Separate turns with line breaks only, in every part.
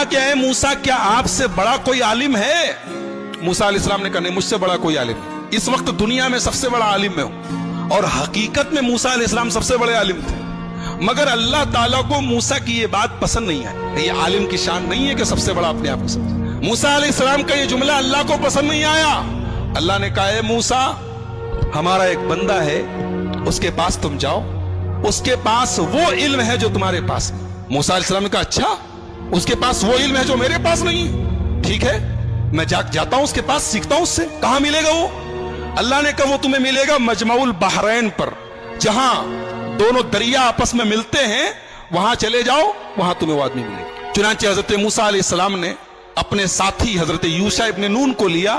کہا کہ اے موسیٰ کیا آپ سے بڑا کوئی عالم ہے؟ موسیٰ علیہ السلام نے کہا نہیں، مجھ سے بڑا کوئی عالم نہیں، اس وقت دنیا میں سب سے بڑا عالم میں ہوں۔ اور حقیقت میں موسیٰ علیہ السلام سب سے بڑے عالم تھے، مگر اللہ تعالیٰ کو موسیٰ کی یہ بات پسند نہیں آئی۔ یہ عالم کی شان نہیں ہے کہ سب سے بڑا اپنے آپ کو سمجھے۔ موسیٰ علیہ السلام کا یہ جملہ اللہ کو پسند نہیں آیا۔ اللہ نے کہا اے موسیٰ، ہمارا ایک بندہ ہے، اس کے پاس تم جاؤ، اس کے پاس وہ علم ہے جو تمہارے پاس نہیں۔ موسیٰ علیہ السلام نے کہا اچھا، اس کے پاس وہ علم ہے جو میرے پاس نہیں، ٹھیک ہے میں جاتا ہوں اس کے پاس، سیکھتا ہوں اس سے۔ کہاں ملے گا وہ؟ اللہ نے کہا وہ تمہیں ملے گا مجمع البحرین پر، جہاں دونوں دریا آپس میں ملتے ہیں، وہاں چلے جاؤ، وہاں تمہیں وہ آدمی ملے گا۔ چنانچہ حضرت موسیٰ علیہ السلام نے اپنے ساتھی حضرت یوشع ابن نون کو لیا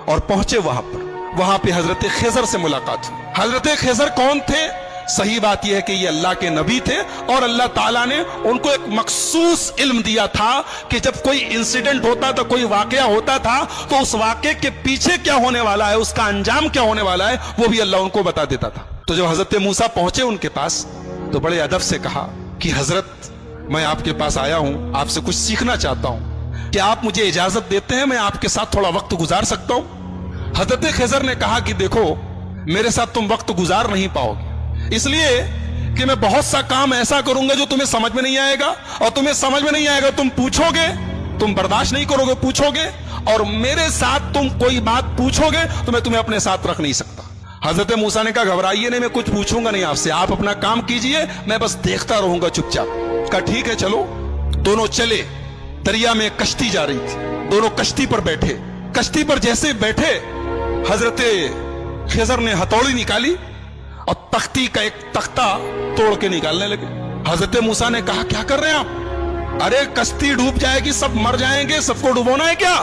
اور پہنچے وہاں پر۔ وہاں پہ حضرت خضر سے ملاقات ہوئی۔ حضرت خضر کون تھے؟ صحیح بات یہ ہے کہ یہ اللہ کے نبی تھے، اور اللہ تعالیٰ نے ان کو ایک مخصوص علم دیا تھا کہ جب کوئی انسیڈنٹ ہوتا تھا، کوئی واقعہ ہوتا تھا، تو اس واقعے کے پیچھے کیا ہونے والا ہے، اس کا انجام کیا ہونے والا ہے، وہ بھی اللہ ان کو بتا دیتا تھا۔ تو جب حضرت موسیٰ پہنچے ان کے پاس تو بڑے ادب سے کہا کہ حضرت میں آپ کے پاس آیا ہوں، آپ سے کچھ سیکھنا چاہتا ہوں، کہ آپ مجھے اجازت دیتے ہیں میں آپ کے ساتھ تھوڑا وقت گزار سکتا ہوں؟ حضرت خضر نے کہا کہ دیکھو میرے ساتھ تم وقت گزار نہیں پاؤ گے، اس لیے کہ میں بہت سا کام ایسا کروں گا جو تمہیں سمجھ میں نہیں آئے گا، اور تمہیں سمجھ میں نہیں آئے گا تم پوچھو گے، تم برداشت نہیں کرو گے، پوچھو گے، اور میرے ساتھ تم کوئی بات پوچھو گے تو میں تمہیں اپنے ساتھ رکھ نہیں سکتا۔ حضرت موسیٰ نے کہا گھبرائیے نہیں، میں کچھ پوچھوں گا نہیں آپ سے، آپ اپنا کام کیجئے، میں بس دیکھتا رہوں گا چپ چاپ۔ کہا ٹھیک ہے چلو۔ دونوں چلے، دریا میں کشتی جا رہی تھی، دونوں کشتی پر بیٹھے۔ کشتی پر جیسے بیٹھے حضرت خضر نے ہتھوڑی نکالی اور تختی کا ایک تختہ توڑ کے نکالنے لگے۔ حضرت موسیٰ نے کہا کیا کر رہے ہیں آپ؟ ارے کشتی ڈوب جائے گی، سب مر جائیں گے، سب کو ڈبونا ہے کیا؟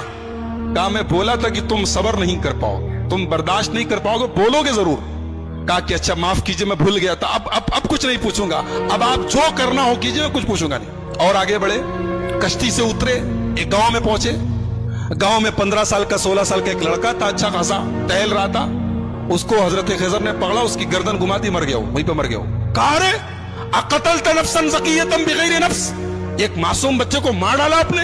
کہا میں بولا تھا کہ تم صبر نہیں کر پاؤ گے، تم برداشت نہیں کر پاؤ گے، بولو گے ضرور۔ کہا کہ اچھا معاف کیجئے میں بھول گیا تھا، اب کچھ نہیں پوچھوں گا، اب آپ جو کرنا ہو کیجئے، میں کچھ پوچھوں گا نہیں۔ اور آگے بڑھے، کشتی سے اترے، ایک گاؤں میں پہنچے۔ گاؤں میں 15 سال کا 16 سال کا ایک لڑکا تھا، اچھا خاصا ٹہل رہا تھا۔ اس کو حضرت خضر نے پکڑا، اس کی گردن گھماتی، مر گیا، وہیں پہ مر گیا۔ کہا رے اقتلت نفسا زکیۃ بغیر نفس، ایک معصوم بچے کو مار ڈالا آپ نے؟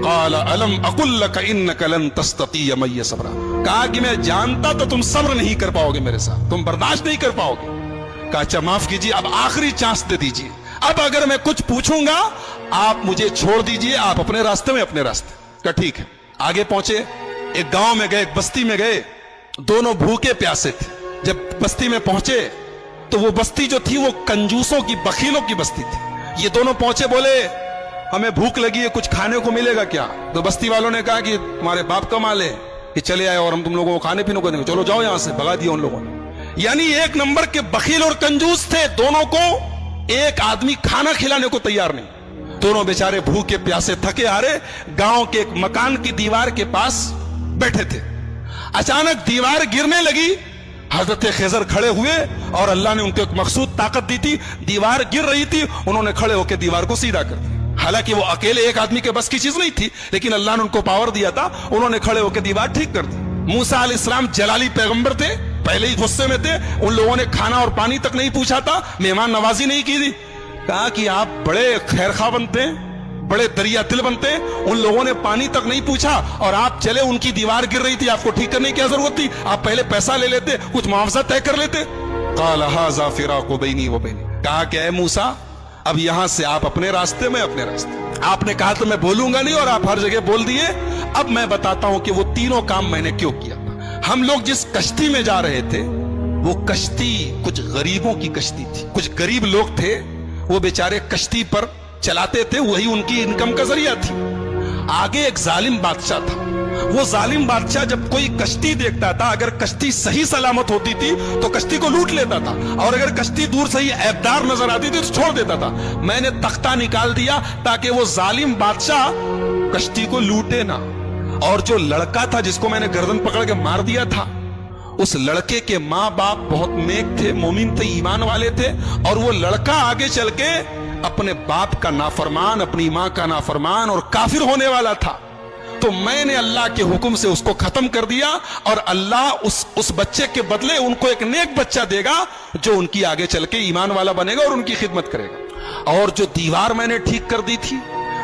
قال الم اقل لك انك لن تستطيع معي صبرا، کہا کہ میں جانتا تو تم صبر نہیں کر پاؤ گے میرے ساتھ، تم برداشت نہیں کر پاؤ گے۔ کہا اچھا معاف کیجیے، اب آخری چانس دے دیجیے، اب اگر میں کچھ پوچھوں گا آپ مجھے چھوڑ دیجیے، آپ اپنے راستے میں اپنے راستے۔ کہا ٹھیک ہے۔ آگے پہنچے، ایک گاؤں میں گئے، ایک بستی میں گئے، دونوں بھوکے پیاسے تھے۔ جب بستی میں پہنچے تو وہ بستی جو تھی وہ کنجوسوں کی، بخیلوں کی بستی تھی۔ یہ دونوں پہنچے، بولے ہمیں بھوک لگی ہے، کچھ کھانے کو ملے گا کیا؟ تو بستی والوں نے کہا کہ تمہارے باپ کا مال ہے کہ چلے آئے اور ہم تم لوگوں کو کھانے پینے کو دیں گے، چلو جاؤ یہاں سے۔ بھگا دیا ان لوگوں نے۔ یعنی ایک نمبر کے بخیل اور کنجوس تھے، دونوں کو ایک آدمی کھانا کھلانے کو تیار نہیں۔ دونوں بیچارے بھوکے پیاسے تھکے ہارے گاؤں کے ایک مکان کی دیوار کے پاس بیٹھے تھے۔ اچانک دیوار گرنے لگی، حضرت خضر کھڑے ہوئے اور اللہ نے ان کو ایک مخصوص طاقت دی تھی، دیوار گر رہی تھی، انہوں نے کھڑے ہو کے دیوار کو سیدھا کر دیا۔ حالانکہ وہ اکیلے ایک آدمی کے بس کی چیز نہیں تھی، لیکن اللہ نے ان کو پاور دیا تھا، انہوں نے کھڑے ہو کے دیوار ٹھیک کر دی۔ موسیٰ علیہ السلام جلالی پیغمبر تھے، پہلے ہی غصے میں تھے، ان لوگوں نے کھانا اور پانی تک نہیں پوچھا تھا، مہمان نوازی نہیں کی تھی۔ کہا کہ آپ بڑے خیر خواہ بنتے ہیں، بڑے دریا دل بنتے ہیں، ان لوگوں نے پانی تک نہیں پوچھا اور آپ چلے، ان کی دیوار گر رہی تھی، آپ کو ٹھیک کرنے کی کیا ضرورت تھی؟ آپ پہلے پیسہ لے لیتے، کچھ معاوضہ طے کر لیتے۔ قال ھذا فراق بینی و بینک، کہا کہ اے موسیٰ اب یہاں سے آپ اپنے راستے میں اپنے راستے۔ آپ نے کہا تو میں بولوں گا نہیں اور آپ ہر جگہ بول دیے۔ اب میں بتاتا ہوں کہ وہ تینوں کام میں نے کیوں کیا تھا۔ ہم لوگ جس کشتی میں جا رہے تھے وہ کشتی کچھ غریبوں کی کشتی تھی، کچھ غریب لوگ تھے، وہ بیچارے کشتی پر چلاتے تھے، وہی ان کی انکم کا ذریعہ تھی۔ آگے ایک ظالم بادشاہ تھا، وہ ظالم بادشاہ جب کوئی کشتی دیکھتا تھا، اگر کشتی صحیح سلامت ہوتی تھی تو کشتی کو لوٹ لیتا تھا، اور اگر کشتی دور سے ہی عیبدار نظر آتی تھی تو چھوڑ دیتا تھا۔ میں نے تختہ نکال دیا تاکہ وہ ظالم بادشاہ کشتی کو لوٹے نہ، اور جو لڑکا تھا جس کو میں نے گردن پکڑ کے مار دیا تھا، اس لڑکے کے ماں باپ بہت نیک تھے، مومن تھے، ایمان والے تھے، اور وہ لڑکا آگے چل کے اپنے باپ کا نافرمان، اپنی ماں کا نافرمان اور کافر ہونے والا تھا۔ تو میں نے اللہ کے حکم سے اس کو ختم کر دیا، اور اللہ اس بچے کے بدلے ان کو ایک نیک بچہ دے گا جو ان کی آگے چل کے ایمان والا بنے گا اور ان کی خدمت کرے گا۔ اور جو دیوار میں نے ٹھیک کر دی تھی